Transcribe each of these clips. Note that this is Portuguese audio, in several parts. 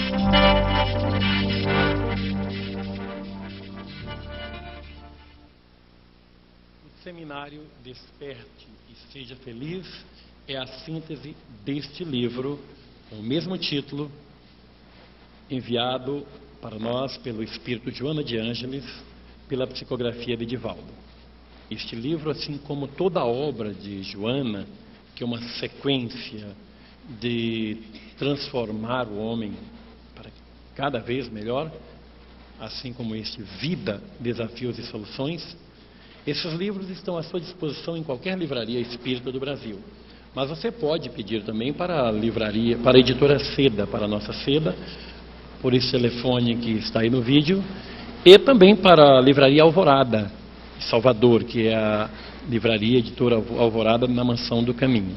O seminário Desperte e Seja Feliz é a síntese deste livro, com o mesmo título, enviado para nós pelo Espírito Joana de Ângeles, pela psicografia de Divaldo. Este livro, assim como toda a obra de Joana, que é uma sequência de transformar o homem para cada vez melhor, assim como este Vida, Desafios e Soluções, esses livros estão à sua disposição em qualquer livraria espírita do Brasil. Mas você pode pedir também para a livraria, para a editora Seda, para a nossa Seda, por esse telefone que está aí no vídeo, e também para a livraria Alvorada, de Salvador, que é a livraria editora Alvorada na Mansão do Caminho.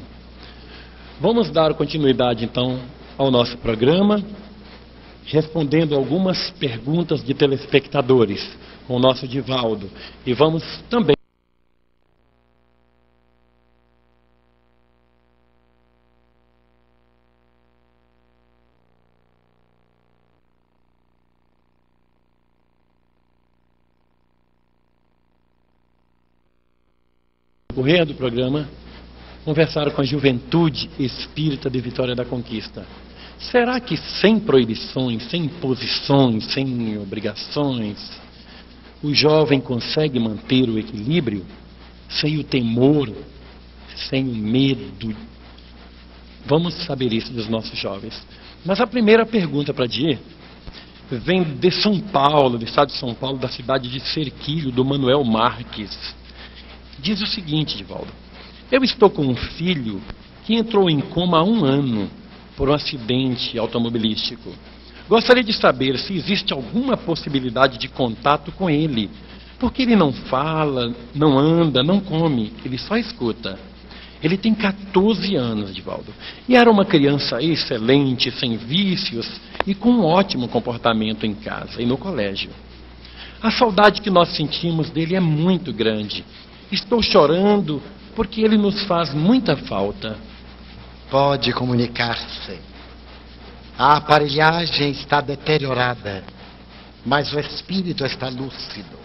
Vamos dar continuidade então ao nosso programa, respondendo algumas perguntas de telespectadores com o nosso Divaldo. E vamos também no correr do programa conversar com a juventude espírita de Vitória da Conquista. Será que sem proibições, sem imposições, sem obrigações, o jovem consegue manter o equilíbrio sem o temor, sem o medo? Vamos saber isso dos nossos jovens. Mas a primeira pergunta para Dier vem de São Paulo, do estado de São Paulo, da cidade de Serquilho, do Manuel Marques. Diz o seguinte, Divaldo: eu estou com um filho que entrou em coma há 1 ano por um acidente automobilístico. Gostaria de saber se existe alguma possibilidade de contato com ele, porque ele não fala, não anda, não come, ele só escuta. Ele tem 14 anos, Divaldo, e era uma criança excelente, sem vícios e com um ótimo comportamento em casa e no colégio. A saudade que nós sentimos dele é muito grande. Estou chorando porque ele nos faz muita falta. Pode comunicar-se. A aparelhagem está deteriorada, mas o espírito está lúcido.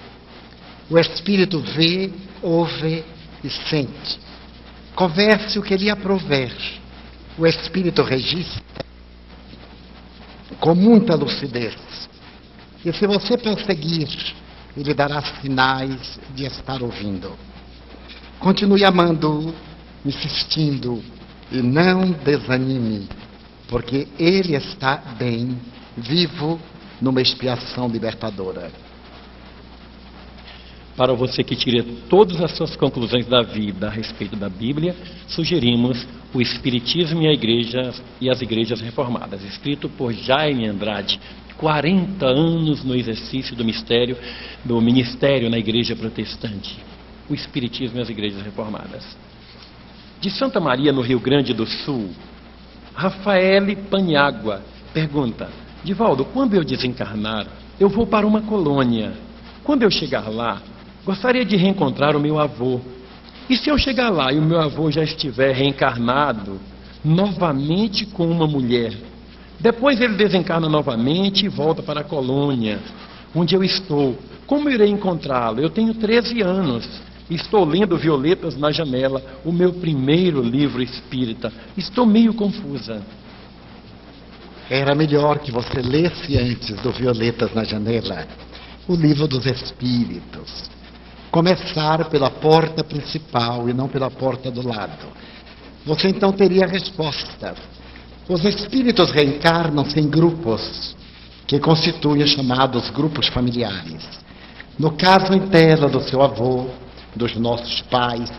O espírito vê, ouve e sente. Converse o que lhe aprouver. O espírito registra com muita lucidez. E se você perseguir, ele dará sinais de estar ouvindo. Continue amando, insistindo, e não desanime, porque ele está bem, vivo, numa expiação libertadora. Para você que tire todas as suas conclusões da vida a respeito da Bíblia, sugerimos o Espiritismo e as Igrejas Reformadas, escrito por Jaime Andrade, 40 anos no exercício do ministério na Igreja Protestante. O Espiritismo e as Igrejas Reformadas. De Santa Maria, no Rio Grande do Sul, Rafaele Paniagua pergunta: Divaldo, quando eu desencarnar, eu vou para uma colônia. Quando eu chegar lá, gostaria de reencontrar o meu avô. E se eu chegar lá e o meu avô já estiver reencarnado, novamente com uma mulher? Depois ele desencarna novamente e volta para a colônia, onde eu estou. Como irei encontrá-lo? Eu tenho 13 anos. Estou lendo Violetas na Janela, o meu primeiro livro espírita. Estou meio confusa. Era melhor que você lesse antes do Violetas na Janela o livro dos Espíritos. Começar pela porta principal e não pela porta do lado. Você então teria a resposta. Os espíritos reencarnam-se em grupos, que constituem os chamados grupos familiares. No caso em tela do seu avô, dos nossos pais,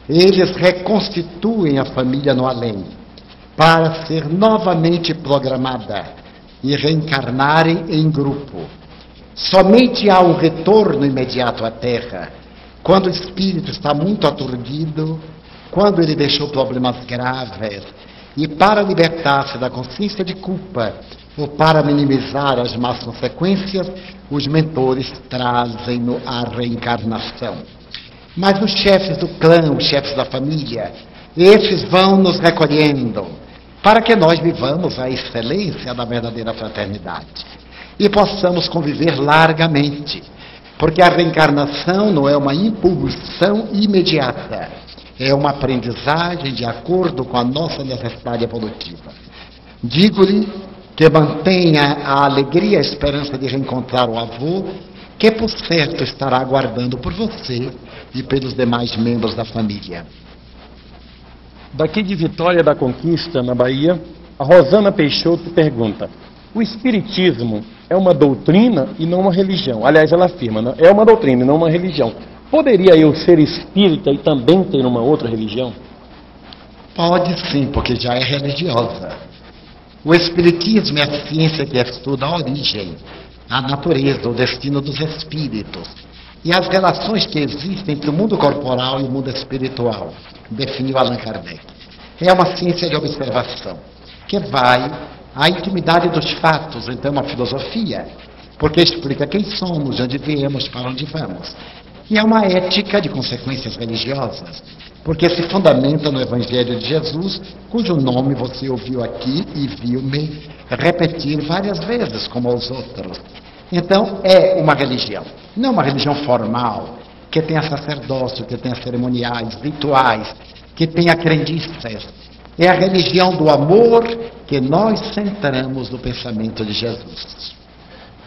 eles reconstituem a família no além, para ser novamente programada e reencarnarem em grupo. Somente há um retorno imediato à Terra, quando o espírito está muito aturdido, quando ele deixou problemas graves, e para libertar-se da consciência de culpa, ou para minimizar as más consequências, os mentores trazem-no à reencarnação. Mas os chefes do clã, os chefes da família, esses vão nos recolhendo. para que nós vivamos a excelência da verdadeira fraternidade e possamos conviver largamente, porque a reencarnação não é uma impulsão imediata, é uma aprendizagem de acordo com a nossa necessidade evolutiva. Digo-lhe que mantenha a alegria e a esperança de reencontrar o avô, que por certo estará aguardando por você e pelos demais membros da família. Daqui de Vitória da Conquista, na Bahia, a Rosana Peixoto pergunta: o Espiritismo é uma doutrina e não uma religião? Aliás, ela afirma, né? É uma doutrina e não uma religião. Poderia eu ser espírita e também ter uma outra religião? Pode sim, porque já é religiosa. O Espiritismo é a ciência que estuda a origem, a natureza, o destino dos espíritos e as relações que existem entre o mundo corporal e o mundo espiritual, definiu Allan Kardec. É uma ciência de observação, que vai à intimidade dos fatos, então é uma filosofia, porque explica quem somos, de onde viemos, para onde vamos. E é uma ética de consequências religiosas, porque se fundamenta no Evangelho de Jesus, cujo nome você ouviu aqui e viu-me repetir várias vezes, como aos outros. Então, é uma religião, não uma religião formal, que tenha sacerdócio, que tenha cerimoniais, rituais, que tenha crendices. É a religião do amor que nós centramos no pensamento de Jesus.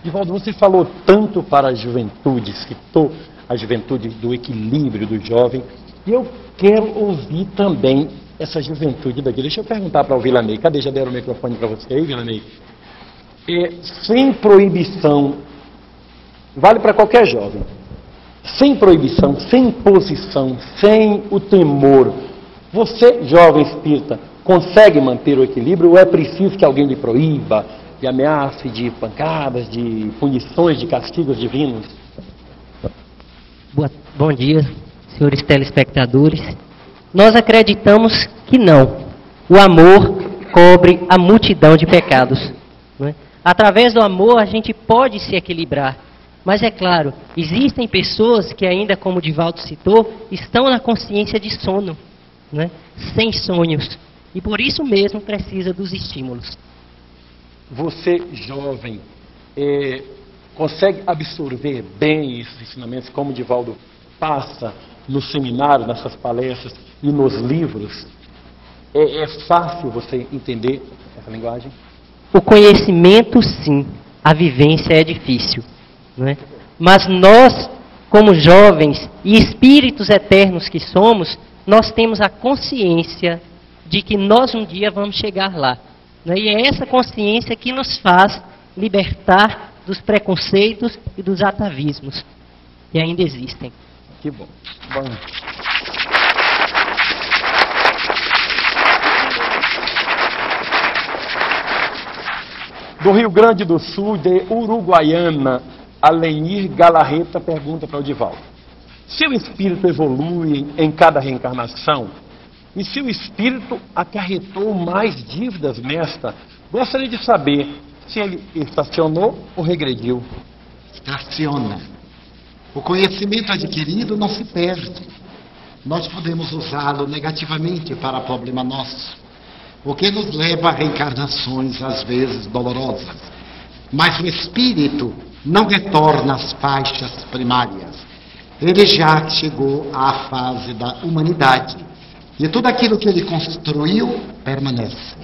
Divaldo, você falou tanto para a juventude, citou a juventude do equilíbrio do jovem, e eu quero ouvir também essa juventude daqui. Deixa eu perguntar para o Vilaney. Cadê? Já deram o microfone para você aí, Vilaney? Sem proibição, vale para qualquer jovem, sem proibição, sem imposição, sem o temor, você, jovem espírita, consegue manter o equilíbrio ou é preciso que alguém lhe proíba, de ameaça, de pancadas, de punições, de castigos divinos? Bom dia, senhores telespectadores. Nós acreditamos que não. O amor cobre a multidão de pecados. Não é? Através do amor a gente pode se equilibrar. Mas é claro, existem pessoas que ainda, como o Divaldo citou, estão na consciência de sono, não é? Sem sonhos. E por isso mesmo precisa dos estímulos. Você, jovem, consegue absorver bem esses ensinamentos, como o Divaldo passa no seminário, nessas palestras e nos livros? É fácil você entender essa linguagem? O conhecimento, sim. A vivência é difícil. Não é? Mas nós, como jovens e espíritos eternos que somos, nós temos a consciência de que nós um dia vamos chegar lá. Não é? E é essa consciência que nos faz libertar dos preconceitos e dos atavismos que ainda existem. Que bom. Do Rio Grande do Sul, de Uruguaiana, Alenir Galarreta pergunta para o Divaldo: se o espírito evolui em cada reencarnação, e se o espírito acarretou mais dívidas nesta, gostaria de saber se ele estacionou ou regrediu. Estaciona. O conhecimento adquirido não se perde. Nós podemos usá-lo negativamente para problema nosso, o que nos leva a reencarnações, às vezes, dolorosas. Mas o espírito não retorna às faixas primárias. Ele já chegou à fase da humanidade. E tudo aquilo que ele construiu permanece.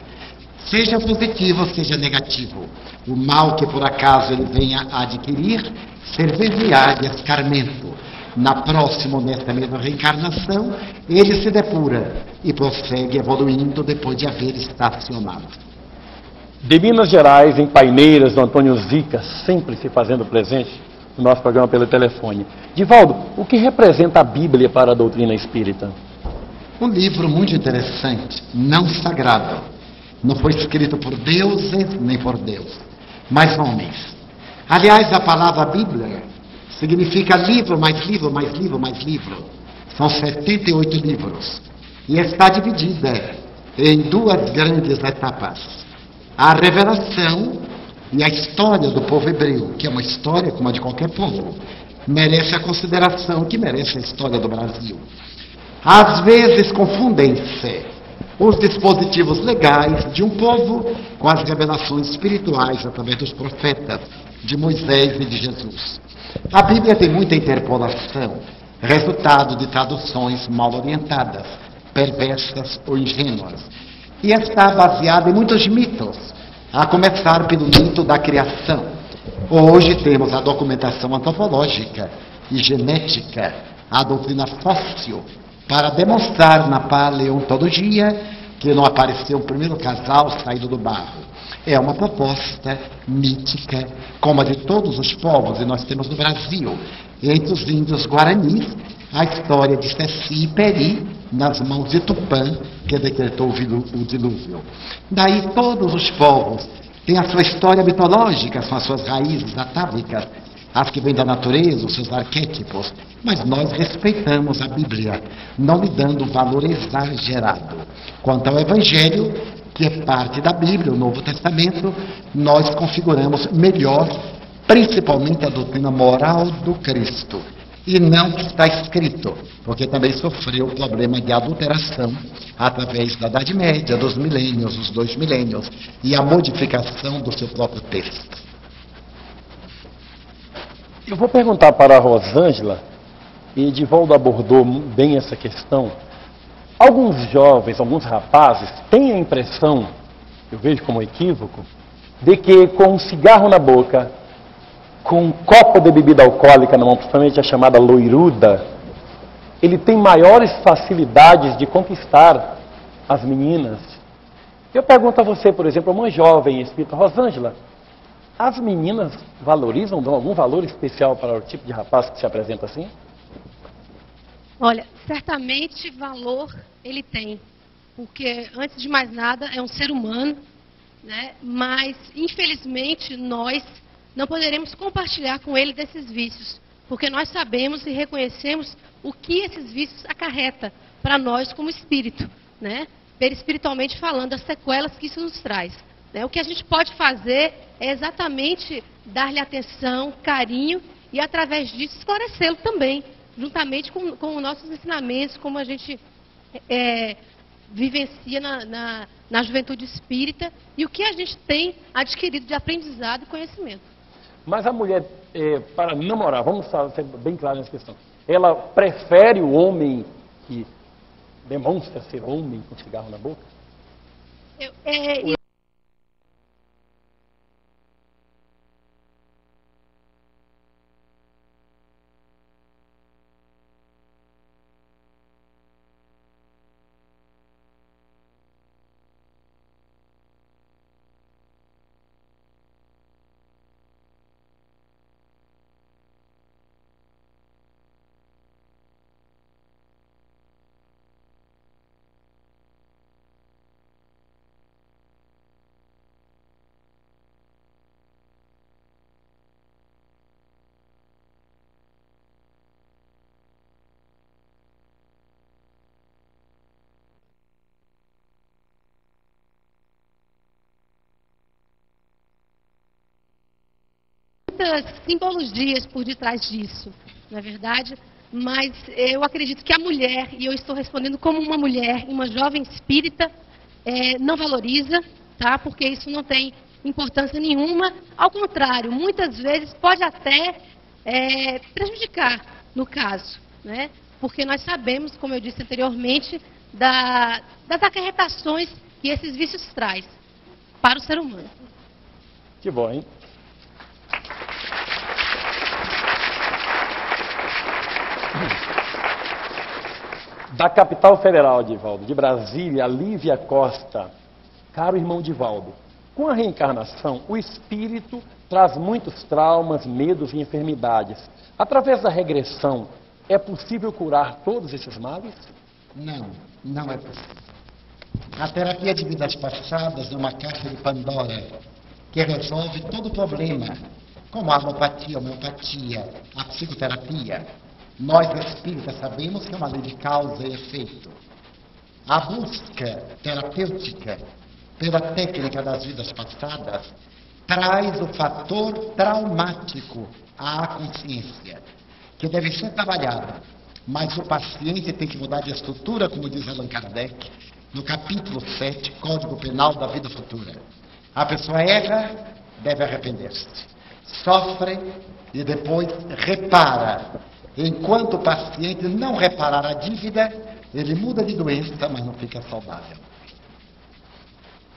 Seja positivo, seja negativo. O mal que por acaso ele venha a adquirir, servir-lhe-á de escarmento. Na próxima, nesta mesma reencarnação, ele se depura e prossegue evoluindo depois de haver estacionado. De Minas Gerais, em Paineiras, do Antônio Zica, sempre se fazendo presente no nosso programa pelo telefone. Divaldo, o que representa a Bíblia para a doutrina espírita? Um livro muito interessante, não sagrado. Não foi escrito por deuses nem por Deus, mas homens. Aliás, a palavra Bíblia significa livro, mais livro, mais livro, mais livro. São 78 livros. E está dividida em duas grandes etapas. A revelação e a história do povo hebreu, que é uma história como a de qualquer povo, merece a consideração que merece a história do Brasil. Às vezes confundem-se os dispositivos legais de um povo com as revelações espirituais através dos profetas, de Moisés e de Jesus. A Bíblia tem muita interpolação, resultado de traduções mal orientadas, perversas ou ingênuas. E está baseada em muitos mitos, a começar pelo mito da criação. Hoje temos a documentação antropológica e genética, a doutrina fóssil, para demonstrar na paleontologia que não apareceu o primeiro casal saído do barro. É uma proposta mítica, como a de todos os povos, e nós temos no Brasil, entre os índios guaranis, a história de Ceci e Peri, nas mãos de Tupã, que decretou o dilúvio. Daí todos os povos têm a sua história mitológica, são as suas raízes atávicas, as que vêm da natureza, os seus arquétipos, mas nós respeitamos a Bíblia, não lhe dando valor exagerado. Quanto ao Evangelho, que é parte da Bíblia, o Novo Testamento, nós configuramos melhor, principalmente a doutrina moral do Cristo, e não o que está escrito, porque também sofreu o problema de adulteração através da Idade Média, dos milênios, os 2 milênios, e a modificação do seu próprio texto. Eu vou perguntar para a Rosângela, e Edivaldo abordou bem essa questão. Alguns jovens, alguns rapazes, têm a impressão, eu vejo como equívoco, de que com um cigarro na boca, com um copo de bebida alcoólica na mão, principalmente a chamada loiruda, ele tem maiores facilidades de conquistar as meninas. Eu pergunto a você, por exemplo, uma jovem espírita, Rosângela, as meninas valorizam, dão algum valor especial para o tipo de rapaz que se apresenta assim? Olha, certamente valor ele tem, porque antes de mais nada é um ser humano, né? Mas infelizmente nós não poderemos compartilhar com ele desses vícios, porque nós sabemos e reconhecemos o que esses vícios acarreta para nós como espírito, né? Perispiritualmente falando, as sequelas que isso nos traz. Né? O que a gente pode fazer é exatamente dar-lhe atenção, carinho e através disso esclarecê-lo também, juntamente com os nossos ensinamentos, como a gente vivencia na juventude espírita e o que a gente tem adquirido de aprendizado e conhecimento. Mas a mulher, para namorar, vamos ser bem claro nessa questão, ela prefere o homem que demonstra ser homem com cigarro na boca? Muitas simbologias por detrás disso, na verdade, mas eu acredito que a mulher, e eu estou respondendo como uma mulher, uma jovem espírita, não valoriza, tá? Porque isso não tem importância nenhuma, ao contrário, muitas vezes pode até prejudicar, no caso, né? Porque nós sabemos, como eu disse anteriormente, das acarretações que esses vícios traz para o ser humano. Que bom, hein? Da capital federal, Edivaldo, de Brasília, Lívia Costa. Caro irmão Edivaldo, com a reencarnação, o espírito traz muitos traumas, medos e enfermidades. Através da regressão, é possível curar todos esses males? Não, não é possível. A terapia de vidas passadas é uma caixa de Pandora que resolve todo o problema, como a alopatia, a homeopatia, a psicoterapia. Nós, espíritas, sabemos que é uma lei de causa e efeito. A busca terapêutica pela técnica das vidas passadas traz o fator traumático à consciência, que deve ser trabalhado. Mas o paciente tem que mudar de estrutura, como diz Allan Kardec, no capítulo 7, Código Penal da Vida Futura. A pessoa erra, deve arrepender-se. Sofre e depois repara. Enquanto o paciente não reparar a dívida, ele muda de doença, mas não fica saudável.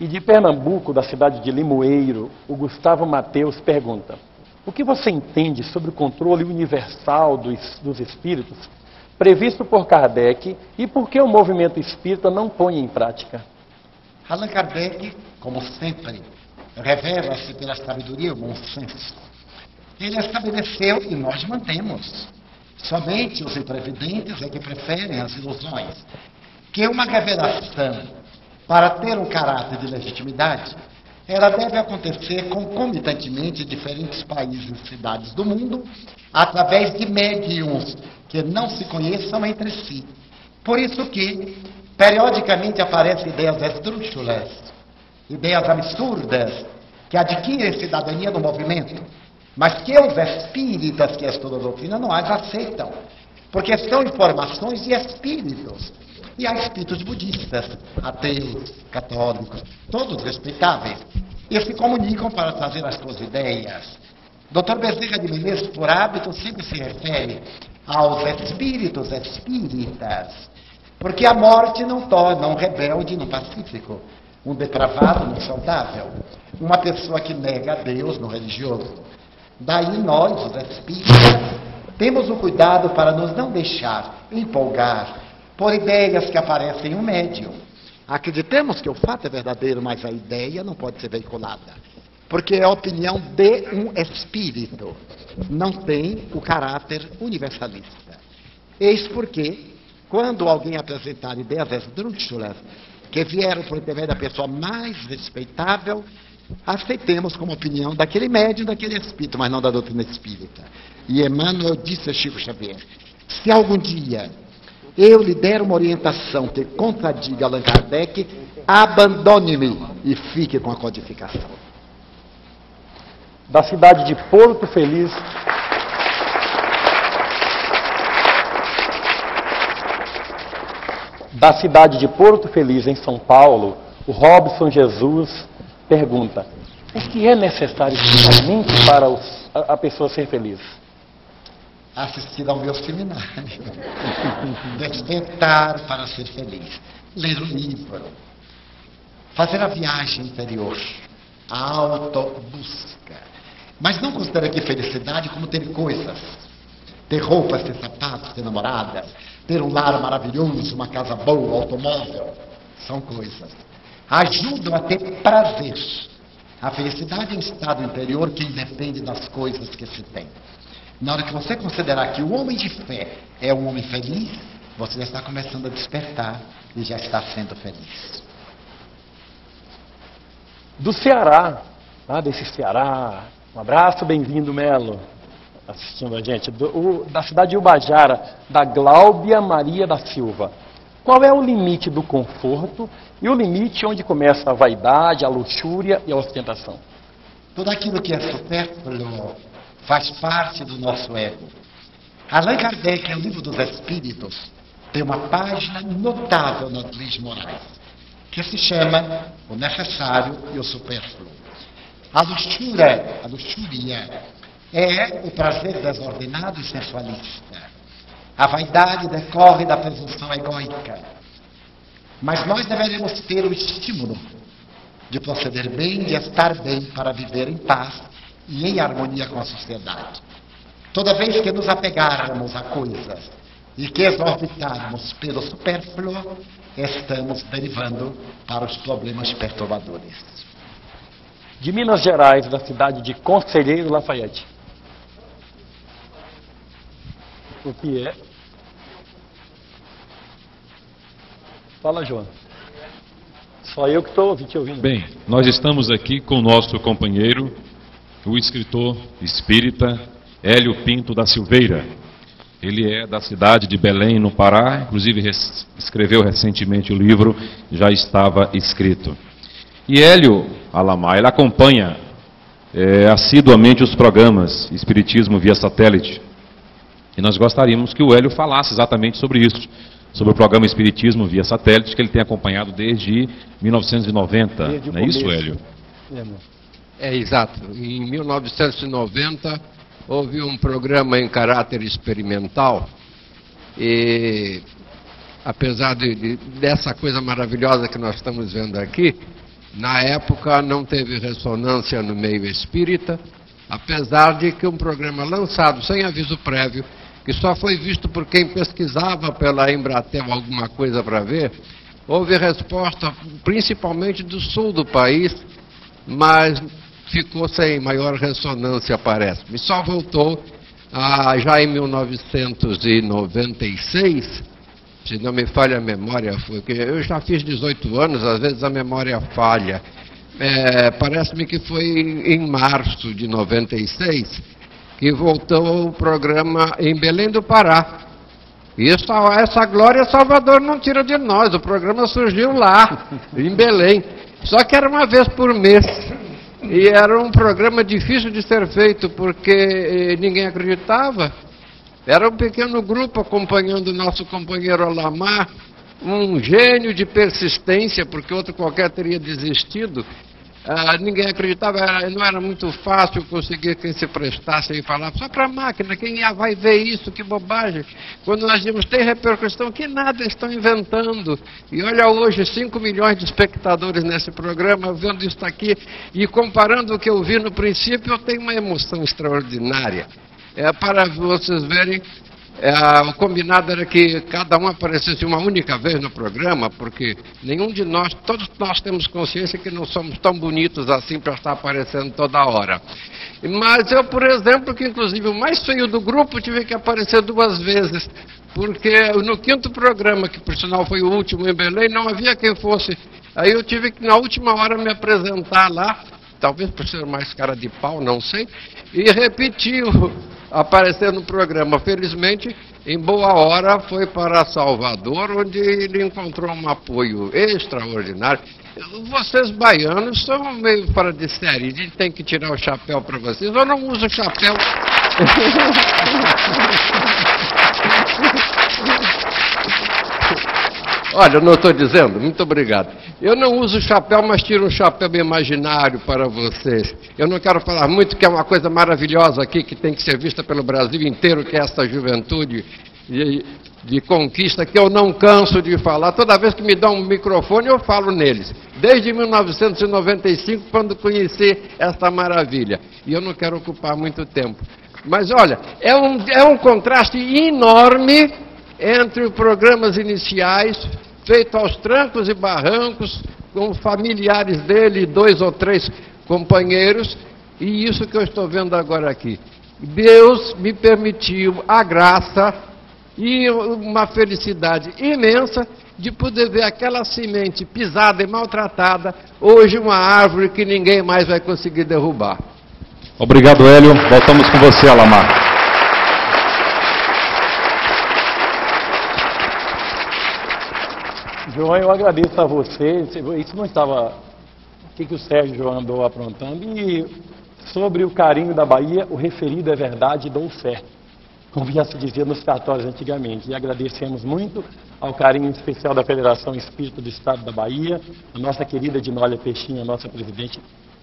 E de Pernambuco, da cidade de Limoeiro, o Gustavo Mateus pergunta: o que você entende sobre o controle universal dos espíritos previsto por Kardec e por que o movimento espírita não põe em prática? Allan Kardec, como sempre, revela-se pela sabedoria e o bom senso. Ele estabeleceu e nós mantemos. Somente os imprevidentes é que preferem as ilusões. Que uma revelação, para ter um caráter de legitimidade, ela deve acontecer concomitantemente em diferentes países e cidades do mundo, através de médiums que não se conheçam entre si. Por isso que, periodicamente, aparecem ideias esdrúxulas, ideias absurdas, que adquirem cidadania no movimento, mas que os espíritas que estudam a doutrina não as aceitam, porque são informações de espíritos. E há espíritos budistas, ateus, católicos, todos respeitáveis, e se comunicam para trazer as suas ideias. Dr. Bezerra de Menezes, por hábito, sempre se refere aos espíritos espíritas, porque a morte não torna um rebelde no pacífico, um depravado no saudável, uma pessoa que nega a Deus no religioso. Daí nós, os espíritas, temos o cuidado para nos não deixar empolgar por ideias que aparecem em um médium. Acreditemos que o fato é verdadeiro, mas a ideia não pode ser veiculada, porque é a opinião de um espírito, não tem o caráter universalista. Eis porque, quando alguém apresentar ideias esdrúxulas, que vieram por intermédio da pessoa mais respeitável, aceitemos como opinião daquele médium, daquele espírito, mas não da doutrina espírita. E Emmanuel disse a Chico Xavier: se algum dia eu lhe der uma orientação que contradiga Allan Kardec, abandone-me e fique com a codificação. Da cidade de Porto Feliz, em São Paulo, o Robson Jesus pergunta: o que é necessário somente para a pessoa ser feliz? Assistir ao meu seminário, despertar para ser feliz, ler o livro, fazer a viagem interior, a autobusca. Mas não considere aqui felicidade como ter coisas, ter roupas, ter sapatos, ter namoradas, ter um lar maravilhoso, uma casa boa, automóvel. São coisas. Ajudam a ter prazer. A felicidade é um estado interior que independe das coisas que se tem. Na hora que você considerar que o homem de fé é um homem feliz, você já está começando a despertar e já está sendo feliz. Do Ceará, desse Ceará, um abraço, bem-vindo, Melo, assistindo a gente, da cidade de Ubajara, da Gláubia Maria da Silva. Qual é o limite do conforto e o limite onde começa a vaidade, a luxúria e a ostentação? Tudo aquilo que é supérfluo faz parte do nosso ego. Allan Kardec, no Livro dos Espíritos, tem uma página notável nas leis morais, que se chama o necessário e o supérfluo. A luxúria é o prazer desordenado e sensualista. A vaidade decorre da presunção egóica. Mas nós deveríamos ter o estímulo de proceder bem, de estar bem para viver em paz e em harmonia com a sociedade. Toda vez que nos apegarmos a coisas e que exorbitarmos pelo supérfluo, estamos derivando para os problemas perturbadores. De Minas Gerais, da cidade de Conselheiro Lafayette. O que é? Fala, João. Só eu que estou te ouvindo. Bem, nós estamos aqui com o nosso companheiro, o escritor espírita Hélio Pinto da Silveira. Ele é da cidade de Belém, no Pará, inclusive escreveu recentemente o livro, já estava escrito. E Hélio Alamar, ele acompanha assiduamente os programas Espiritismo via satélite. E nós gostaríamos que o Hélio falasse exatamente sobre isso, sobre o programa Espiritismo via satélite, que ele tem acompanhado desde 1990. Desde o não é isso, começo. Hélio? É, exato. Em 1990, houve um programa em caráter experimental e, apesar dessa coisa maravilhosa que nós estamos vendo aqui, na época não teve ressonância no meio espírita, apesar de que um programa lançado sem aviso prévio, que só foi visto por quem pesquisava pela Embratel alguma coisa para ver, houve resposta principalmente do sul do país, mas ficou sem maior ressonância, parece-me. Só voltou já em 1996, se não me falha a memória, porque eu já fiz 18 anos, às vezes a memória falha. Parece-me que foi em março de 96 que voltou o programa em Belém do Pará. E essa glória Salvador não tira de nós, o programa surgiu lá, em Belém. Só que era uma vez por mês. E era um programa difícil de ser feito, porque ninguém acreditava. Era um pequeno grupo acompanhando o nosso companheiro Alamar, um gênio de persistência, porque outro qualquer teria desistido. Ninguém acreditava, não era muito fácil conseguir quem se prestasse e falava só para a máquina, quem vai ver isso, que bobagem. Quando nós dizíamos, tem repercussão, que nada estão inventando. E olha hoje, 5 milhões de espectadores nesse programa, vendo isso aqui, e comparando o que eu vi no princípio, eu tenho uma emoção extraordinária. Para vocês verem, o combinado era que cada um aparecesse uma única vez no programa, porque nenhum de nós, todos nós temos consciência que não somos tão bonitos assim para estar aparecendo toda hora. Mas eu, por exemplo, que inclusive o mais feio do grupo, tive que aparecer 2 vezes, porque no 5º programa, que por sinal foi o último em Belém, não havia quem fosse. Aí eu tive que na última hora me apresentar lá, talvez por ser mais cara de pau, não sei, e repetir aparecer no programa. Felizmente, em boa hora, foi para Salvador, onde ele encontrou um apoio extraordinário. Vocês baianos são meio fora de série, a gente tem que tirar o chapéu para vocês. Eu não uso chapéu. Olha, eu não estou dizendo, muito obrigado. Eu não uso chapéu, mas tiro um chapéu imaginário para vocês. Eu não quero falar muito, que é uma coisa maravilhosa aqui, que tem que ser vista pelo Brasil inteiro, que é essa juventude de conquista, que eu não canso de falar. Toda vez que me dão um microfone, eu falo neles. Desde 1995, quando conheci esta maravilha. E eu não quero ocupar muito tempo. Mas olha, é um contraste enorme entre os programas iniciais, feito aos trancos e barrancos, com familiares dele, 2 ou 3 companheiros, e isso que eu estou vendo agora aqui. Deus me permitiu a graça e uma felicidade imensa de poder ver aquela semente pisada e maltratada, hoje uma árvore que ninguém mais vai conseguir derrubar. Obrigado, Hélio. Voltamos com você, Alamar. João, eu agradeço a você. Isso não estava... O que o Sérgio andou aprontando? E sobre o carinho da Bahia, o referido é verdade, dou fé, como já se dizia nos cartórios antigamente. E agradecemos muito ao carinho especial da Federação Espírita do Estado da Bahia, a nossa querida Dinólia Peixinho, a nossa presidente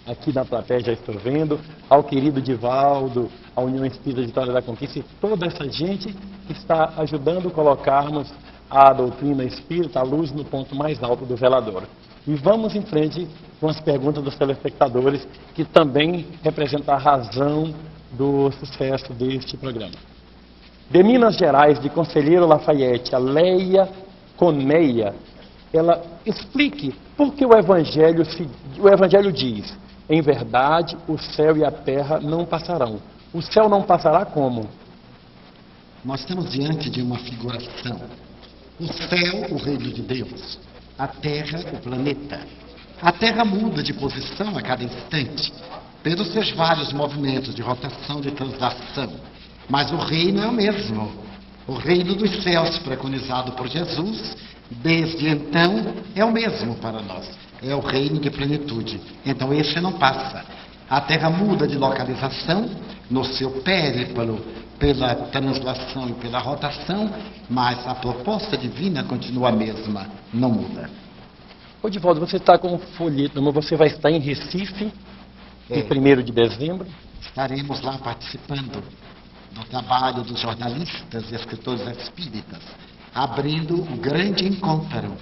aqui na plateia, já estou vendo, ao querido Divaldo, a União Espírita de Vitória da Conquista, e toda essa gente que está ajudando a colocarmos a doutrina espírita, a luz no ponto mais alto do velador. E vamos em frente com as perguntas dos telespectadores, que também representam a razão do sucesso deste programa. De Minas Gerais, de Conselheiro Lafayette, a Leia Coneia, ela explique por que o Evangelho diz: em verdade, o céu e a terra não passarão. O céu não passará como? Nós estamos diante de uma figuração. O céu, o reino de Deus. A terra, o planeta. A terra muda de posição a cada instante, tendo seus vários movimentos de rotação, de translação. Mas o reino é o mesmo. O reino dos céus, preconizado por Jesus, desde então, é o mesmo para nós. É o reino de plenitude. Então, este não passa. A terra muda de localização no seu périplo pela translação e pela rotação, mas a proposta divina continua a mesma, não muda. Ô, Divaldo, você está com um folheto, mas você vai estar em Recife, em 1º de dezembro? Estaremos lá participando do trabalho dos jornalistas e escritores espíritas, abrindo o grande encontro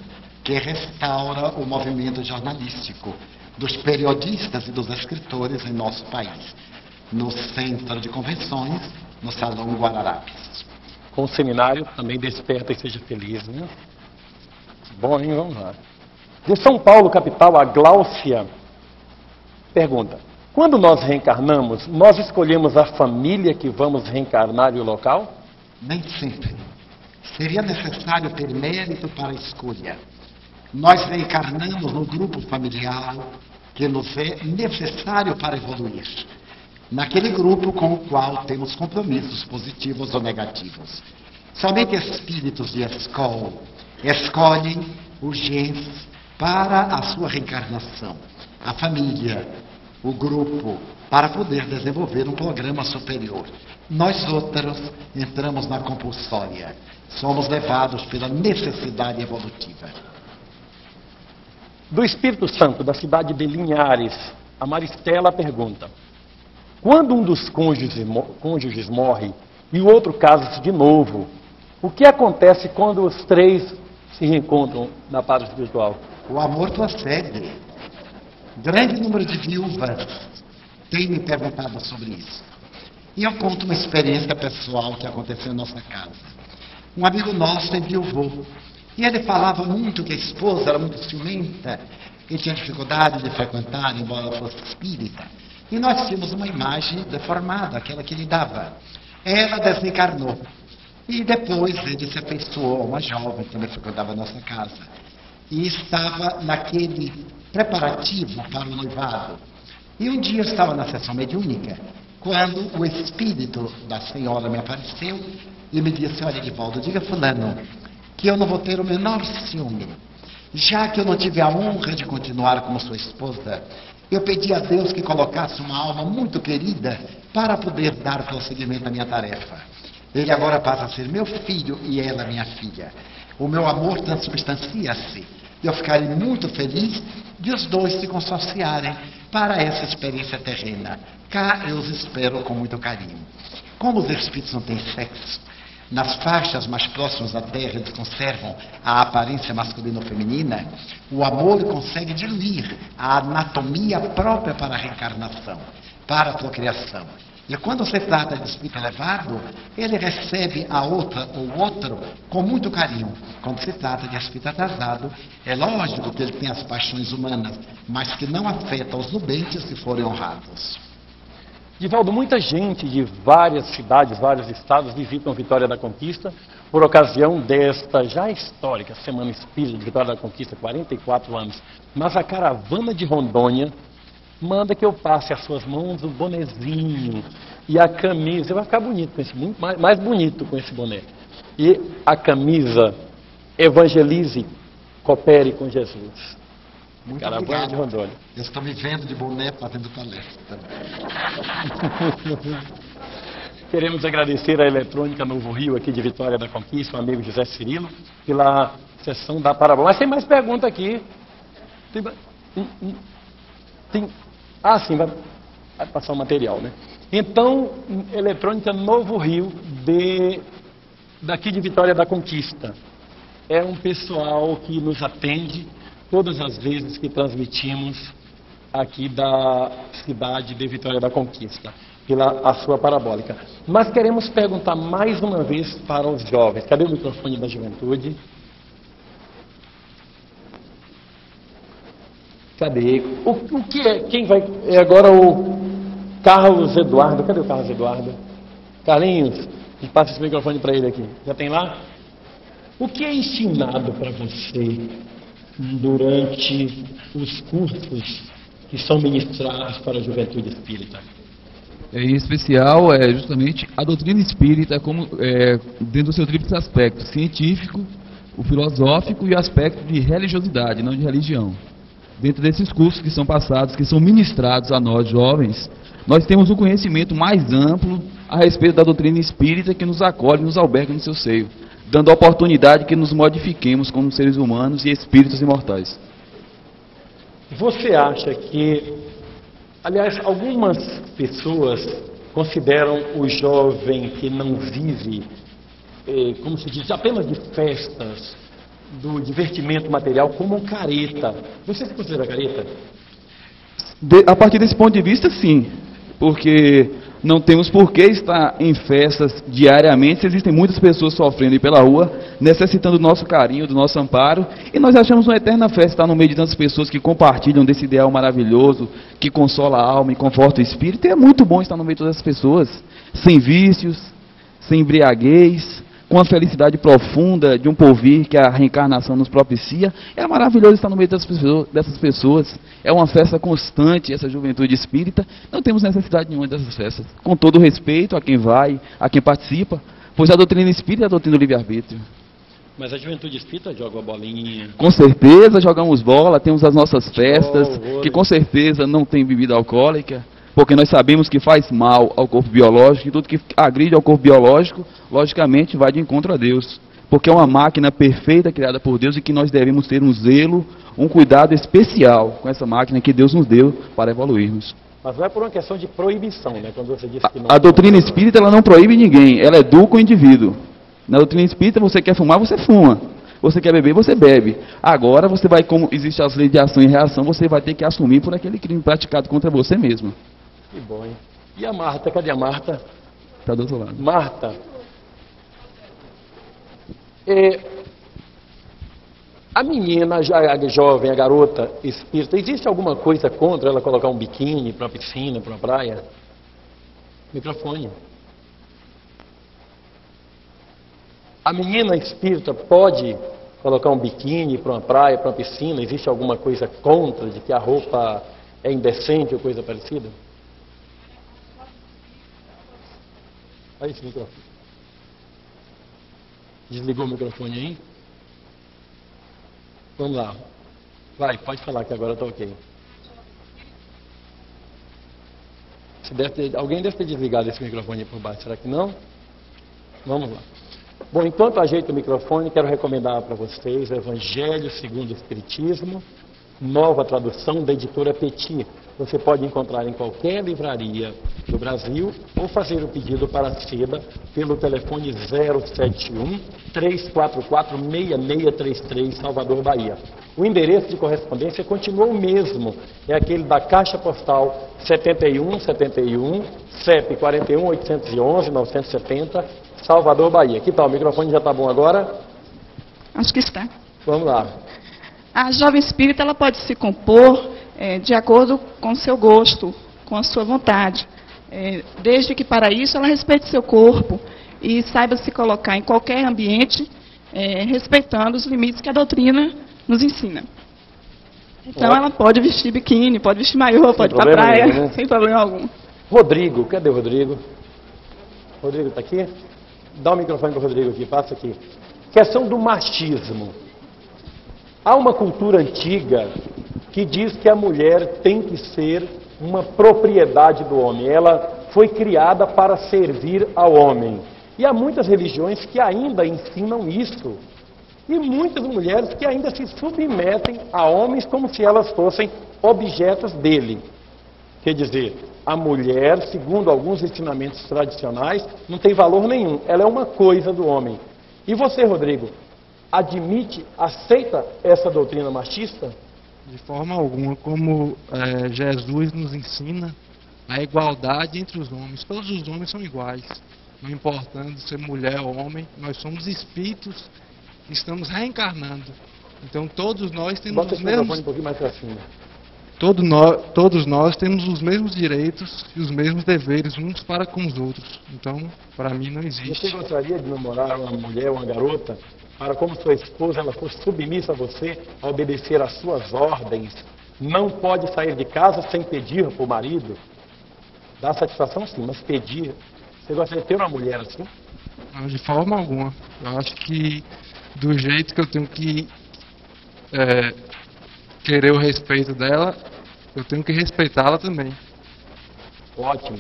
que restaura o movimento jornalístico dos periodistas e dos escritores em nosso país, no Centro de Convenções, no Salão Guararapes. Com o seminário, também Desperta e Seja Feliz, né? Bom, hein? Vamos lá. De São Paulo, capital, a Gláucia pergunta: quando nós reencarnamos, nós escolhemos a família que vamos reencarnar e o local? Nem sempre. Seria necessário ter mérito para a escolha. Nós reencarnamos no grupo familiar que nos é necessário para evoluir, naquele grupo com o qual temos compromissos positivos ou negativos. Somente espíritos de escola escolhem o gens para a sua reencarnação, a família, o grupo, para poder desenvolver um programa superior. Nós outros entramos na compulsória, somos levados pela necessidade evolutiva. Do Espírito Santo, da cidade de Linhares, a Maristela pergunta: quando um dos cônjuges morre e o outro casa-se de novo, o que acontece quando os três se reencontram na pátria espiritual? O amor procede. Grande número de viúvas tem me perguntado sobre isso. E eu conto uma experiência pessoal que aconteceu em nossa casa. Um amigo nosso enviuvou. E ele falava muito que a esposa era muito ciumenta e tinha dificuldade de frequentar, embora fosse espírita. E nós tínhamos uma imagem deformada, aquela que ele dava. Ela desencarnou. E depois ele se afeiçoou a uma jovem que também frequentava a nossa casa. E estava naquele preparativo para o noivado. E um dia eu estava na sessão mediúnica, quando o espírito da senhora me apareceu e me disse: olha, Divaldo, diga fulano que eu não vou ter o menor ciúme. Já que eu não tive a honra de continuar como sua esposa, eu pedi a Deus que colocasse uma alma muito querida para poder dar prosseguimento à minha tarefa. Ele agora passa a ser meu filho e ela minha filha. O meu amor transubstancia-se. E eu ficarei muito feliz de os dois se consorciarem para essa experiência terrena. Cá eu os espero com muito carinho. Como os espíritos não têm sexo, nas faixas mais próximas da Terra eles conservam a aparência masculina ou feminina, o amor consegue diluir a anatomia própria para a reencarnação, para a procriação. E quando se trata de espírito elevado, ele recebe a outra ou outro com muito carinho. Quando se trata de espírito atrasado, é lógico que ele tem as paixões humanas, mas que não afetam os nubentes se forem honrados. Divaldo, muita gente de várias cidades, vários estados visitam Vitória da Conquista por ocasião desta já histórica Semana Espírita de Vitória da Conquista, 44 anos. Mas a caravana de Rondônia manda que eu passe às suas mãos o bonezinho e a camisa. Você vai ficar bonito com esse, muito mais bonito com esse boné. E a camisa Evangelize, Coopere com Jesus. Muito Caravana obrigado. de Rondônia. Eu estou me vendo de boné fazendo palestra. Queremos agradecer à Eletrônica Novo Rio, aqui de Vitória da Conquista, o amigo José Cirilo, pela sessão da parábola. Mas tem mais pergunta aqui. Sim, vai passar o material, né? Então, Eletrônica Novo Rio, daqui de Vitória da Conquista. É um pessoal que nos atende todas as vezes que transmitimos aqui da cidade de Vitória da Conquista, pela a sua parabólica. Mas queremos perguntar mais uma vez para os jovens. Cadê o microfone da juventude? Cadê? O que é? Quem vai? É agora o Carlos Eduardo. Cadê o Carlos Eduardo? Carlinhos, passa esse microfone para ele aqui. Já tem lá? O que é ensinado para você durante os cursos que são ministrados para a juventude espírita? Em especial, justamente a doutrina espírita, como dentro do seu tríplice aspecto científico, o filosófico e o aspecto de religiosidade, não de religião. Dentro desses cursos que são passados, que são ministrados a nós jovens, nós temos um conhecimento mais amplo a respeito da doutrina espírita que nos acolhe e nos alberga no seu seio, dando a oportunidade que nos modifiquemos como seres humanos e espíritos imortais. Você acha que, aliás, algumas pessoas consideram o jovem que não vive, como se diz, apenas de festas, do divertimento material, como um careta. Você se considera careta? A partir desse ponto de vista, sim, porque não temos por que estar em festas diariamente se existem muitas pessoas sofrendo aí pela rua, necessitando do nosso carinho, do nosso amparo, e nós achamos uma eterna festa estar no meio de tantas pessoas que compartilham desse ideal maravilhoso, que consola a alma e conforta o espírito, e é muito bom estar no meio de todas essas pessoas, sem vícios, sem embriaguez, com a felicidade profunda de um porvir que a reencarnação nos propicia. É maravilhoso estar no meio dessas pessoas. É uma festa constante, essa juventude espírita. Não temos necessidade nenhuma dessas festas. Com todo o respeito a quem vai, a quem participa, pois a doutrina espírita é a doutrina do livre-arbítrio. Mas a juventude espírita joga a bolinha. Com certeza jogamos bola, temos as nossas festas, que com certeza não tem bebida alcoólica, porque nós sabemos que faz mal ao corpo biológico, e tudo que agride ao corpo biológico, logicamente, vai de encontro a Deus. Porque é uma máquina perfeita criada por Deus e que nós devemos ter um zelo, um cuidado especial com essa máquina que Deus nos deu para evoluirmos. Mas não é por uma questão de proibição, né? Quando você diz que não... A doutrina espírita, ela não proíbe ninguém, ela educa o indivíduo. Na doutrina espírita, você quer fumar, você fuma. Você quer beber, você bebe. Agora, você vai, como existe as leis de ação e reação, você vai ter que assumir por aquele crime praticado contra você mesmo. Que bom, hein? E a Marta? Cadê a Marta? Está do outro lado. Marta, a menina, a jovem, a garota espírita, existe alguma coisa contra ela colocar um biquíni para a piscina, para a praia? Microfone. A menina espírita pode colocar um biquíni para uma praia, para uma piscina? Existe alguma coisa contra, de que a roupa é indecente ou coisa parecida? Olha esse microfone. Desligou o microfone aí? Vamos lá. Vai, pode falar que agora está ok. Alguém deve ter desligado esse microfone por baixo, será que não? Vamos lá. Bom, enquanto ajeito o microfone, quero recomendar para vocês o Evangelho segundo o Espiritismo, nova tradução da editora Petit. Você pode encontrar em qualquer livraria do Brasil ou fazer o pedido para a seda pelo telefone 071-344-6633, Salvador, Bahia. O endereço de correspondência continua o mesmo, é aquele da Caixa Postal 7171, CEP 41-811-970, Salvador, Bahia. Que tal? O microfone já está bom agora? Acho que está. Vamos lá. A jovem espírita ela pode se compor de acordo com o seu gosto, com a sua vontade. Desde que para isso ela respeite seu corpo e saiba se colocar em qualquer ambiente, respeitando os limites que a doutrina nos ensina. Então ela pode vestir biquíni, pode vestir maiô, pode ir para a praia, nenhum, né? Sem problema algum. Rodrigo, cadê o Rodrigo? Rodrigo está aqui? Dá o microfone para o Rodrigo aqui, passa aqui. Questão do machismo. Há uma cultura antiga que diz que a mulher tem que ser uma propriedade do homem. Ela foi criada para servir ao homem. E há muitas religiões que ainda ensinam isso. E muitas mulheres que ainda se submetem a homens como se elas fossem objetos dele. Quer dizer, a mulher, segundo alguns ensinamentos tradicionais, não tem valor nenhum. Ela é uma coisa do homem. E você, Rodrigo, admite, aceita essa doutrina machista? De forma alguma. Como Jesus nos ensina a igualdade entre os homens. Todos os homens são iguais. Não importando ser mulher ou homem, nós somos espíritos que estamos reencarnando. Então todos nós temos os mesmos... um pouquinho mais pra cima. Todos nós temos os mesmos direitos e os mesmos deveres uns para com os outros. Então, para mim, não existe. Você gostaria de namorar uma mulher, uma garota, para como sua esposa ela fosse submissa a você, a obedecer às suas ordens? Não pode sair de casa sem pedir para o marido? Dá satisfação sim, mas pedir... Você gostaria de ter uma mulher assim? Não, de forma alguma. Eu acho que do jeito que eu tenho que querer o respeito dela, eu tenho que respeitá-la também. Ótimo.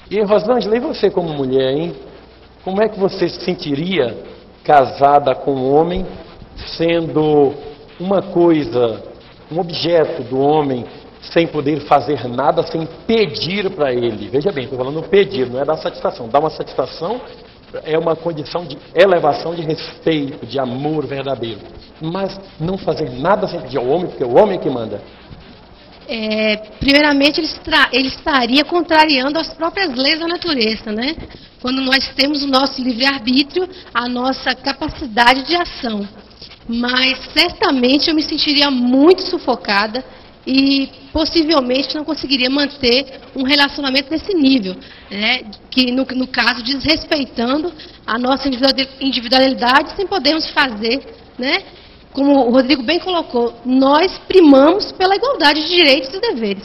E Rosângela, e você como mulher, hein? Como é que você se sentiria casada com um homem, sendo uma coisa, um objeto do homem, sem poder fazer nada, sem pedir para ele? Veja bem, estou falando pedir, não é dar satisfação. Dar uma satisfação é uma condição de elevação de respeito, de amor verdadeiro. Mas não fazer nada sem pedir ao homem, porque é o homem que manda. Primeiramente, ele estaria contrariando as próprias leis da natureza, né? Quando nós temos o nosso livre-arbítrio, a nossa capacidade de ação. Mas, certamente, eu me sentiria muito sufocada e, possivelmente, não conseguiria manter um relacionamento desse nível, né? Que, no caso, desrespeitando a nossa individualidade, sem podermos fazer, né? Como o Rodrigo bem colocou, nós primamos pela igualdade de direitos e deveres.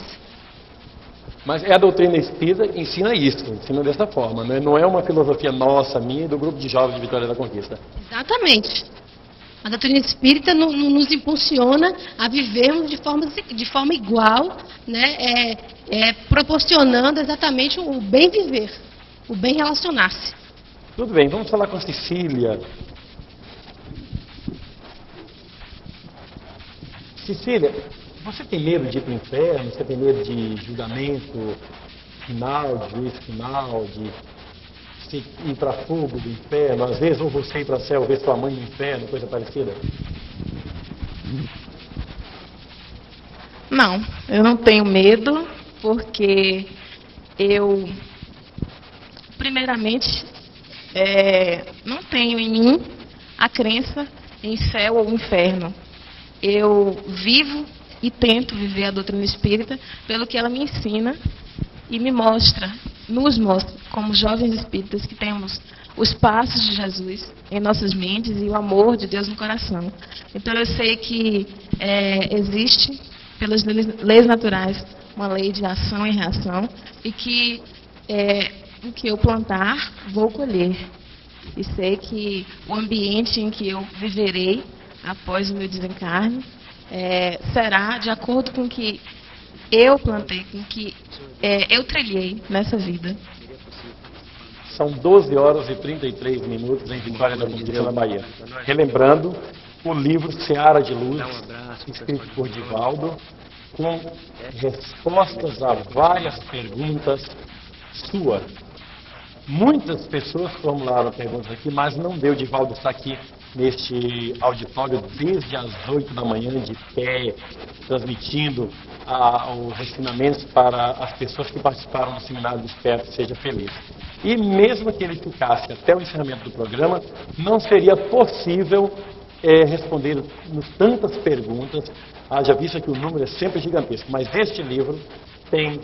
Mas a doutrina espírita ensina isso, ensina dessa forma, né? Não é uma filosofia nossa, minha e do grupo de jovens de Vitória da Conquista. Exatamente. A doutrina espírita nos impulsiona a vivermos de forma igual, né? Proporcionando exatamente o bem viver, o bem relacionar-se. Tudo bem, vamos falar com a Cecília. Cecília, você tem medo de ir para o inferno? Você tem medo de julgamento final, de juízo final, de ir para fogo do inferno? Às vezes, ou você ir para o céu, ver sua mãe no inferno, coisa parecida? Não, eu não tenho medo, porque eu, primeiramente, não tenho em mim a crença em céu ou inferno. Eu vivo e tento viver a doutrina espírita pelo que ela me ensina e me mostra, nos mostra, como jovens espíritas, que temos os passos de Jesus em nossas mentes e o amor de Deus no coração. Então eu sei que existe, pelas leis naturais, uma lei de ação e reação, e que o que eu plantar, vou colher. E sei que o ambiente em que eu viverei após o meu desencarne, será de acordo com o que eu plantei, com o que eu trilhei nessa vida. São 12 horas e 33 minutos em Vitória da Conquista, na Bahia. Relembrando o livro Seara de Luz, escrito por Divaldo, com respostas a várias perguntas suas. Muitas pessoas formularam perguntas aqui, mas não deu. Divaldo está aqui neste auditório desde as 8 da manhã, de pé, transmitindo os ensinamentos para as pessoas que participaram do seminário do Desperta Seja Feliz. E mesmo que ele ficasse até o encerramento do programa, não seria possível responder tantas perguntas, haja vista que o número é sempre gigantesco. Mas este livro tem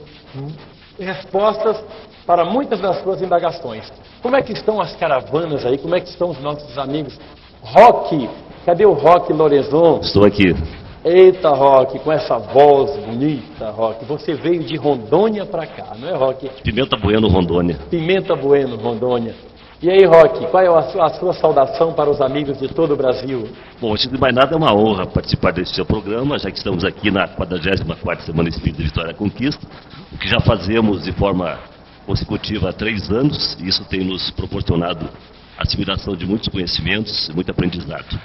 respostas para muitas das suas indagações. Como é que estão as caravanas aí? Como é que estão os nossos amigos? Roque, cadê o Roque Lorenzon? Estou aqui. Eita, Roque, com essa voz bonita, Roque. Você veio de Rondônia para cá, não é, Roque? Pimenta Bueno, Rondônia. Pimenta Bueno, Rondônia. E aí, Roque, qual é a sua saudação para os amigos de todo o Brasil? Bom, antes de mais nada, é uma honra participar desse seu programa, já que estamos aqui na 44ª Semana Espírita de Vitória da Conquista, o que já fazemos de forma consecutiva há 3 anos, e isso tem nos proporcionado a assimilação de muitos conhecimentos, muito aprendizado.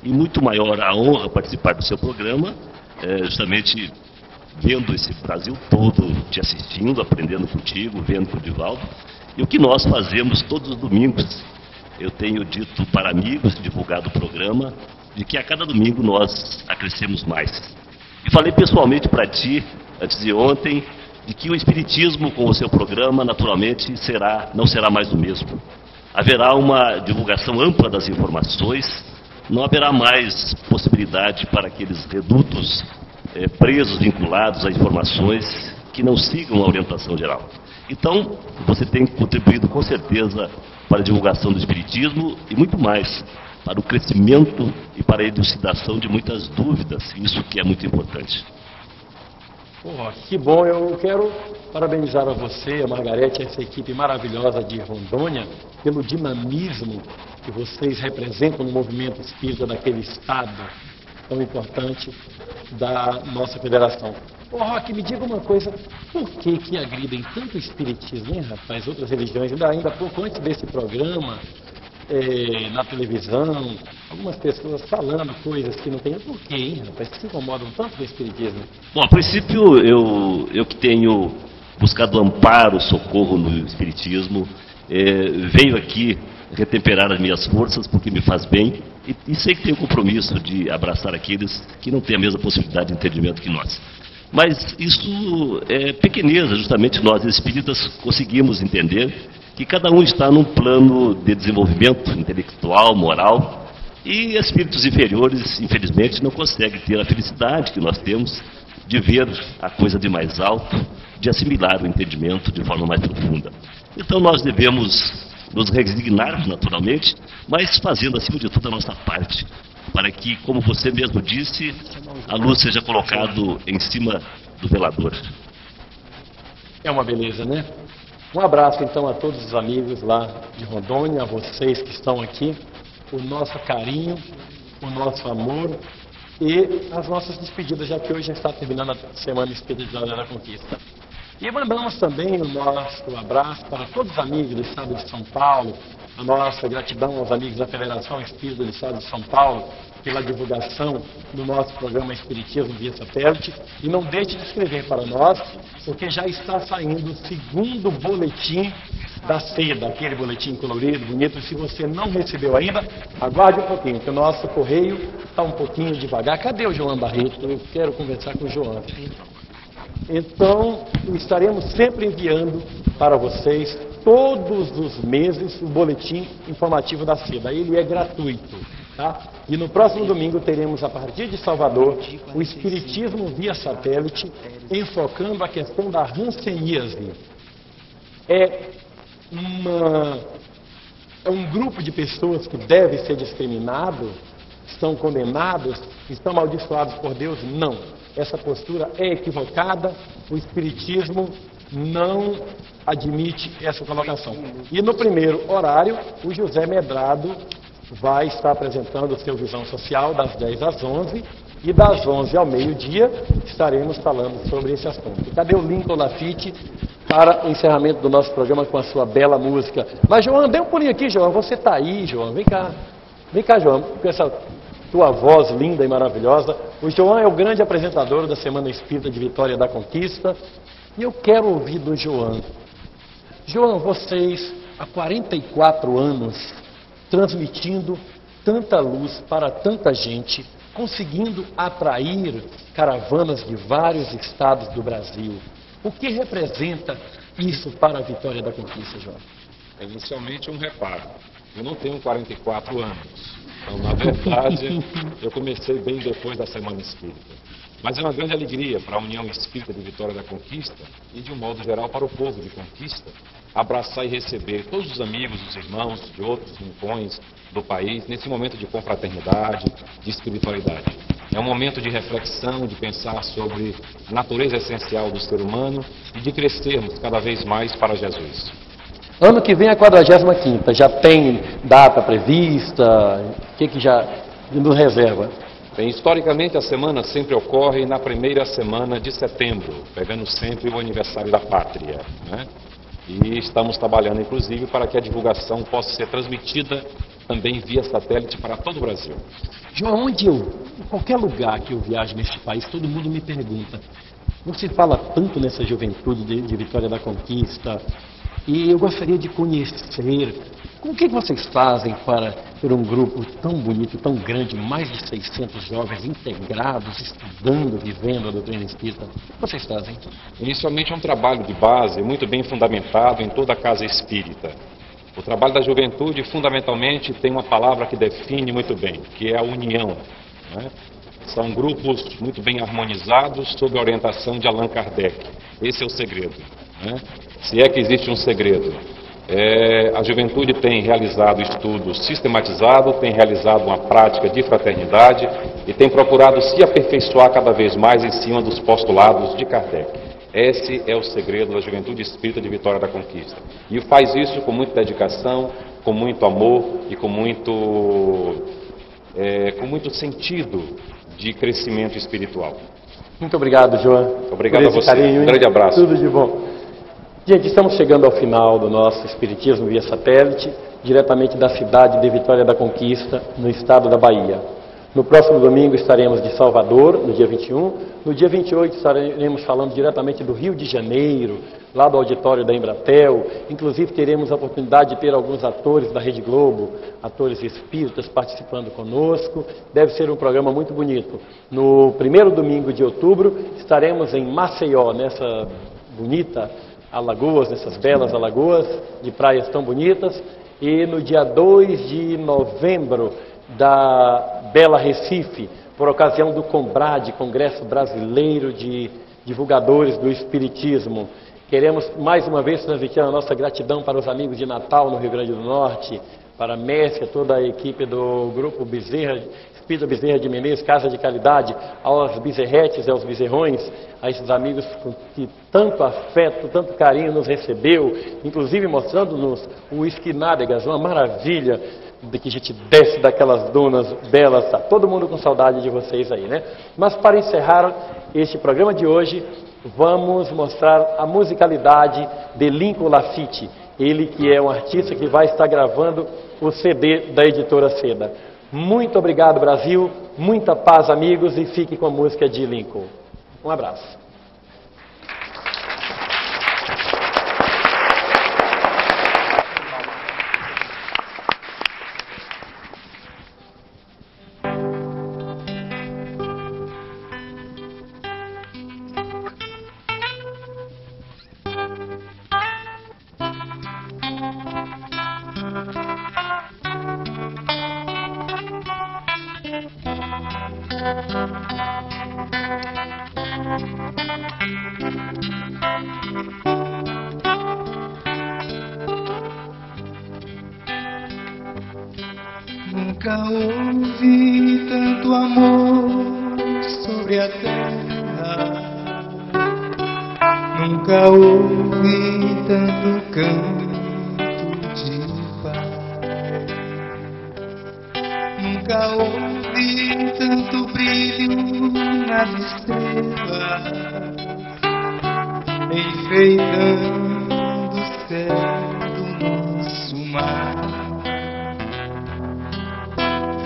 E muito maior a honra participar do seu programa, justamente vendo esse Brasil todo te assistindo, aprendendo contigo, vendo com o Divaldo. E o que nós fazemos todos os domingos, eu tenho dito para amigos, divulgado o programa, de que a cada domingo nós acrescemos mais. E falei pessoalmente para ti, antes de ontem, de que o Espiritismo com o seu programa, naturalmente, não será mais o mesmo. Haverá uma divulgação ampla das informações, não haverá mais possibilidade para aqueles redutos presos, vinculados a informações que não sigam a orientação geral. Então, você tem contribuído com certeza para a divulgação do Espiritismo e muito mais, para o crescimento e para a elucidação de muitas dúvidas, isso que é muito importante. Que bom, eu quero parabenizar a você, a Margarete, essa equipe maravilhosa de Rondônia, pelo dinamismo que vocês representam no movimento espírita daquele estado tão importante da nossa federação. Ô, Roque, me diga uma coisa, por que agridem tanto o espiritismo, hein, rapaz? Outras religiões, ainda pouco antes desse programa, na televisão, algumas pessoas falando coisas que não tem. Por quê, hein, rapaz? Que se incomodam tanto com o espiritismo? Bom, a princípio, eu que tenho buscado amparo, socorro no espiritismo, venho aqui retemperar as minhas forças, porque me faz bem, e sei que tenho o compromisso de abraçar aqueles que não têm a mesma possibilidade de entendimento que nós. Mas isso é pequeneza, justamente nós espíritas conseguimos entender que cada um está num plano de desenvolvimento intelectual, moral, e espíritos inferiores, infelizmente, não conseguem ter a felicidade que nós temos de ver a coisa de mais alto, de assimilar o entendimento de forma mais profunda. Então nós devemos nos resignar naturalmente, mas fazendo acima de tudo a nossa parte, para que, como você mesmo disse, a luz seja colocada em cima do velador. É uma beleza, né? Um abraço então a todos os amigos lá de Rondônia, a vocês que estão aqui, o nosso carinho, o nosso amor e as nossas despedidas, já que hoje já está terminando a Semana Espírita da Conquista. E mandamos também o nosso abraço para todos os amigos do Estado de São Paulo, a nossa gratidão aos amigos da Federação Espírita do Estado de São Paulo pela divulgação do nosso programa Espiritismo via satélite. E não deixe de escrever para nós, porque já está saindo o segundo boletim da seda, aquele boletim colorido, bonito. Se você não recebeu ainda, aguarde um pouquinho, que o nosso correio está um pouquinho devagar. Cadê o João Barreto? Eu quero conversar com o João. Então, estaremos sempre enviando para vocês, todos os meses, o boletim informativo da seda. Ele é gratuito, tá? E no próximo domingo teremos, a partir de Salvador, o Espiritismo via satélite, enfocando a questão da hanseníase. É um grupo de pessoas que deve ser discriminado, estão condenados, estão amaldiçoados por Deus? Não. Essa postura é equivocada, o Espiritismo não admite essa colocação. E no primeiro horário, o José Medrado vai estar apresentando o seu Visão Social das 10 às 11 e das 11 ao meio-dia estaremos falando sobre esse assunto. E cadê o Lincoln Lafitte para o encerramento do nosso programa com a sua bela música? Mas, João, dê um pulinho aqui, João. Você está aí, João. Vem cá. Vem cá, João, com essa tua voz linda e maravilhosa. O João é o grande apresentador da Semana Espírita de Vitória da Conquista. E eu quero ouvir do João. João, vocês, há 44 anos, transmitindo tanta luz para tanta gente, conseguindo atrair caravanas de vários estados do Brasil. O que representa isso para a Vitória da Conquista, João? Inicialmente um reparo. Eu não tenho 44 anos. Então, na verdade, eu comecei bem depois da Semana Espírita. Mas é uma grande alegria para a União Espírita de Vitória da Conquista e, de um modo geral, para o povo de Conquista, abraçar e receber todos os amigos, os irmãos de outros rincões do país, nesse momento de confraternidade, de espiritualidade. É um momento de reflexão, de pensar sobre a natureza essencial do ser humano e de crescermos cada vez mais para Jesus. Ano que vem é a 45ª, já tem data prevista? O que já nos reserva? Bem, historicamente a semana sempre ocorre na primeira semana de setembro, pegando sempre o aniversário da pátria, né? E estamos trabalhando, inclusive, para que a divulgação possa ser transmitida também via satélite para todo o Brasil. João, em qualquer lugar que eu viajo neste país, todo mundo me pergunta, você fala tanto nessa juventude de Vitória da Conquista, e eu gostaria de conhecer, o que vocês fazem para ter um grupo tão bonito, tão grande, mais de 600 jovens integrados, estudando, vivendo a doutrina espírita? O que vocês fazem? Inicialmente é um trabalho de base muito bem fundamentado em toda a casa espírita. O trabalho da juventude, fundamentalmente, tem uma palavra que define muito bem, que é a união, né? São grupos muito bem harmonizados sob a orientação de Allan Kardec. Esse é o segredo, né? Se é que existe um segredo. A juventude tem realizado estudos sistematizados, tem realizado uma prática de fraternidade e tem procurado se aperfeiçoar cada vez mais em cima dos postulados de Kardec. Esse é o segredo da Juventude Espírita de Vitória da Conquista. E faz isso com muita dedicação, com muito amor e com muito sentido de crescimento espiritual. Muito obrigado, João. Obrigado por esse a você. Carinho, Um grande abraço. Tudo de bom. Gente, estamos chegando ao final do nosso Espiritismo via satélite, diretamente da cidade de Vitória da Conquista, no estado da Bahia. No próximo domingo estaremos de Salvador, no dia 21. No dia 28 estaremos falando diretamente do Rio de Janeiro, lá do auditório da Embratel. Inclusive teremos a oportunidade de ter alguns atores da Rede Globo, atores espíritas participando conosco. Deve ser um programa muito bonito. No primeiro domingo de outubro estaremos em Maceió, nessa bonita Alagoas, nessas belas Alagoas, de praias tão bonitas. E no dia 2 de novembro, da Bela Recife, por ocasião do COMBRAD, Congresso Brasileiro de Divulgadores do Espiritismo. Queremos mais uma vez transmitir a nossa gratidão para os amigos de Natal, no Rio Grande do Norte, para a Mércia, toda a equipe do Grupo Bezerra, Espírita Bezerra de Menezes, Casa de Caridade, aos bezerretes e aos bezerrões, a esses amigos que tanto afeto, tanto carinho nos recebeu, inclusive mostrando-nos o Esquinádegas, uma maravilha, de que a gente desce daquelas dunas belas, tá todo mundo com saudade de vocês aí, né? Mas para encerrar este programa de hoje, vamos mostrar a musicalidade de Lincoln Laffitte, ele que é um artista que vai estar gravando o CD da editora Seda. Muito obrigado, Brasil, muita paz, amigos, e fique com a música de Lincoln. Um abraço. Nunca houve tanto amor sobre a terra, nunca houve tanto canto de paz, nunca houve tanto brilho nas estrelas, enfeitando o céu do nosso mar.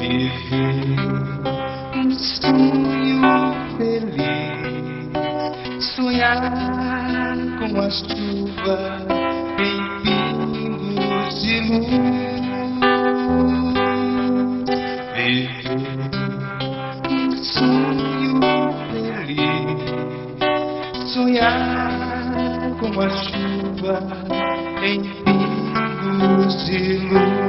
Viver um sonho feliz, sonhar com a chuva em pingos de luz. Viver um sonho feliz, sonhar com a chuva em pingos de luz.